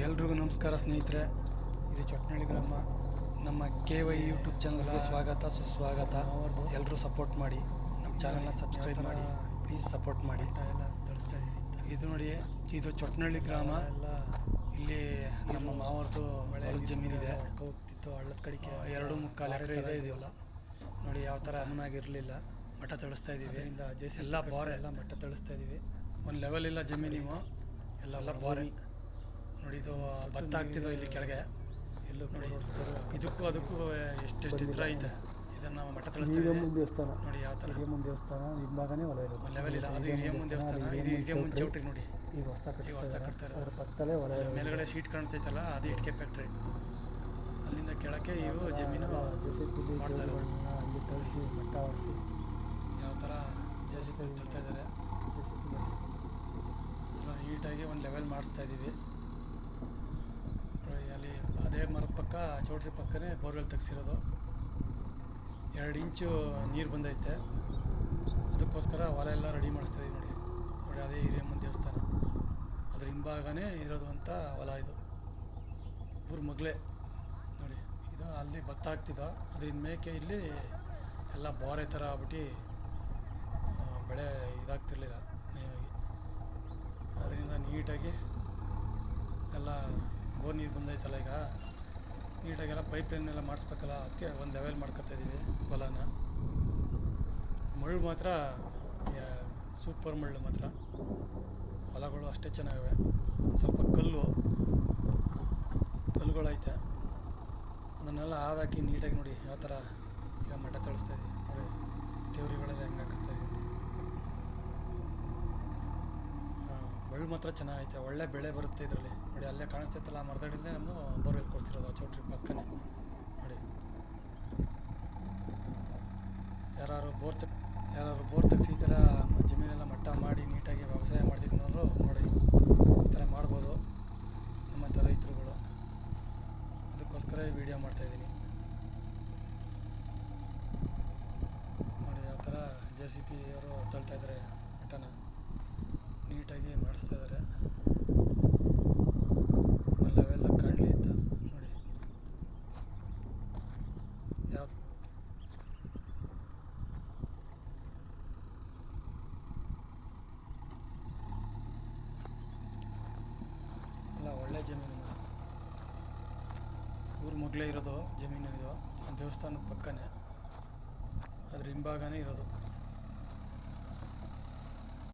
ಎಲ್ರಿಗೂ ನಮಸ್ಕಾರ ಸ್ನೇಹಿತರೆ. ಇದು ಚೊಟ್ನಳ್ಳಿ ಗ್ರಾಮ. ನಮ್ಮ KY ಯೂಟ್ಯೂಬ್ ಚಾನಲ್ಗೆ ಸ್ವಾಗತ ಸುಸ್ವಾಗತ. ಎಲ್ಲರೂ ಸಪೋರ್ಟ್ ಮಾಡಿ, ನಮ್ಮ ಚಾನಲ್ನ ಸಬ್ಸ್ಕ್ರೈಬ್ ಮಾಡಿ, ಪ್ಲೀಸ್ ಸಪೋರ್ಟ್ ಮಾಡಿ. ಇದು ನೋಡಿ, ಇದು ಚೊಟ್ನಳ್ಳಿ ಗ್ರಾಮ. ಇಲ್ಲಿ ನಮ್ಮ ಮಾವರದು ಜಮೀನಿದೆ. ಹಳ್ಳದ ಕಡೆಗೆ 2.25 ಎಕರೆ ಇದೆ. ಇದೆಯಲ್ಲ ನೋಡಿ, ಯಾವ ಥರ ಸಮನಾಗಿರಲಿಲ್ಲ. ಮಟ್ಟ ತಳಿಸ್ತಾ ಇದ್ದೀವಿ. ಎಲ್ಲ ಬೋರೆ, ಎಲ್ಲ ಮಟ್ಟ ತಳಿಸ್ತಾ ಇದ್ದೀವಿ. ಒಂದು ಲೆವೆಲ್ ಇಲ್ಲ ಜಮೀನಿವು, ಎಲ್ಲ ಬೋರೆ ನೋಡಿ. ಇದು ಭತ್ತ ಆಗ್ತಿದ್ದು ಇಲ್ಲಿ ಕೆಳಗೆ. ಎಲ್ಲೂ ಇದಕ್ಕೂ ಅದಕ್ಕೂ ಎಷ್ಟೆಷ್ಟು ಎತ್ತರ ಐತೆ. ಇದನ್ನು ಮಟ್ಟ ತಳಿಸ್ತೀವಿ. ದೇವಸ್ಥಾನ ನೋಡಿ, ಯಾವ ಥರ ಹಿರಿಯಮ್ಮನ ದೇವಸ್ಥಾನ ಹಿಂಭಾಗನೇ ಹೊಲ ಇರೋದು. ಲೆವೆಲ್ ಇಲ್ಲ, ಅದು ಹಿರಿಯಮ್ಮನ ದೇವಸ್ಥಾನ. ಇದು ಹಿರಿಯಮ್ಮನ ಚೌಟ್ರಿ ನೋಡಿ. ಈಗ ಹೊಸ ಕಟ್ಟಿಸ್ತಾರೆ, ಅದರ ಪಕ್ಕದಲ್ಲೇ ಹೊಲ ಇರೋದು. ಮೇಲ್ಗಡೆ ಶೀಟ್ ಕಾಣ್ತೈತಲ್ಲ, ಅದು ಇಟ್ಕೆ ಫ್ಯಾಕ್ಟ್ರಿ. ಅಲ್ಲಿಂದ ಕೆಳಕ್ಕೆ ಇವು ಜಮೀನು JCB ಜೋರುಗಳನ್ನ ಅಲ್ಲಿ ತಳಿಸಿ ಮಟ್ಟ ಹೊರಿಸಿ ಯಾವ ಥರ JCB ತಳ್ತಾ ಇದ್ದಾರೆ. JCB ನೀಟಾಗಿ ಒಂದು ಲೆವೆಲ್ ಮಾಡಿಸ್ತಾ ಇದ್ದೀವಿ. ಅಲ್ಲಿ ಅದೇ ಮರದ ಪಕ್ಕ, ಚೌಟ್ರಿ ಪಕ್ಕನೇ ಬೋರ್ವೆಲ್ ತೆಗ್ಸಿರೋದು. 2 ಇಂಚು ನೀರು ಬಂದೈತೆ. ಅದಕ್ಕೋಸ್ಕರ ಹೊಲ ಎಲ್ಲ ರೆಡಿ ಮಾಡಿಸ್ತಾ ಇದ್ದೀವಿ ನೋಡಿ. ನೋಡಿ, ಅದೇ ಹಿರಿಯಮ್ಮನ ದೇವಸ್ಥಾನ, ಅದ್ರ ಹಿಂಭಾಗನೇ ಇರೋದು ಅಂತ ಹೊಲ. ಇದು ಊರ ಮಗ್ಲೇ ನೋಡಿ. ಇದು ಅಲ್ಲಿ ಭತ್ತ ಆಗ್ತಿದ್ದ, ಅದರಿಂದ ಮೇಕೆ ಇಲ್ಲಿ ಎಲ್ಲ ಬೋರೆ ಥರ ಆಗ್ಬಿಟ್ಟು ಬೆಳೆ ಇದಾಗ್ತಿರ್ಲಿಲ್ಲ ನಯವಾಗಿ. ಅದರಿಂದ ನೀಟಾಗಿ ಎಲ್ಲ ಬೋರ್ ನೀರು ಬಂದೈತಲ್ಲ, ಈಗ ನೀಟಾಗೆಲ್ಲ ಪೈಪ್ ಲೈನೆಲ್ಲ ಮಾಡಿಸ್ಬೇಕಲ್ಲ, ಅದಕ್ಕೆ ಒಂದು ಲೆವೆಲ್ ಮಾಡ್ಕೊತಾ ಇದ್ದೀವಿ ಹೊಲನ. ಮಳ್ಳು ಮಾತ್ರ ಸೂಪರ್ ಮಳ್ಳು ಮಾತ್ರ. ಹೊಲಗಳು ಅಷ್ಟೇ ಚೆನ್ನಾಗಿವೆ. ಸ್ವಲ್ಪ ಕಲ್ಲುಗಳೈತೆ, ಅದನ್ನೆಲ್ಲ ಹಾದಾಕಿ ನೀಟಾಗಿ ನೋಡಿ ಯಾವ ಥರ ಈಗ ಮಟ್ಟ ತಳಿಸ್ತಾ ಇದ್ದೀವಿ ನೋಡಿ. ದೇವ್ರಿಗಳೆಲ್ಲ ಹೆಂಗೆ ಹಾಕಿಸ್ತಾ ಇದ್ದೀವಿ. ಮಳ್ಳು ಮಾತ್ರ ಚೆನ್ನಾಗೈತೆ, ಒಳ್ಳೆ ಬೆಳೆ ಬರುತ್ತೆ ಇದರಲ್ಲಿ ನೋಡಿ. ಅಲ್ಲೇ ಕಾಣಿಸ್ತೈತಲ್ಲ, ಆ ಮರದಡಿಲ್ಲೇ ನಮ್ಮದು ಬೋರ್ವೆಲ್ ಕೊಡ್ತಿರೋದು, ಆ ಚೌಟ್ರಿ ಪಕ್ಕನೇ ನೋಡಿ. ಯಾರು ಬೋರ್ ತೆಗ್ಸಿ ಈ ಥರ ಜಮೀನೆಲ್ಲ ಮಟ್ಟ ಮಾಡಿ ನೀಟಾಗಿ ವ್ಯವಸಾಯ ಮಾಡ್ತಿದ್ರು ನೋಡಿ, ಈ ಥರ ಮಾಡ್ಬೋದು ನಮ್ಮಂಥ ರೈತರುಗಳು. ಅದಕ್ಕೋಸ್ಕರ ಈ ವಿಡಿಯೋ ಮಾಡ್ತಾಯಿದ್ದೀನಿ ನೋಡಿ. ಯಾವ ಥರ JCB ಅವರು ತಳ್ತಾ ಇದ್ದಾರೆ ಮಟ್ಟನ, ನೀಟಾಗಿ ಮಾಡಿಸ್ತಾ ಇದ್ದಾರೆ. ಒಂದು ಲೆವೆಲ್ಲ ಕಾಣಲಿ ಅಂತ ನೋಡಿ. ಯಾವ ಎಲ್ಲ ಒಳ್ಳೆ ಜಮೀನು, ಊರ ಮಗ್ಲೇ ಇರೋದು ಜಮೀನು. ಇದು ದೇವಸ್ಥಾನದ ಪಕ್ಕನೇ, ಅದ್ರ ಹಿಂಭಾಗನೇ ಇರೋದು.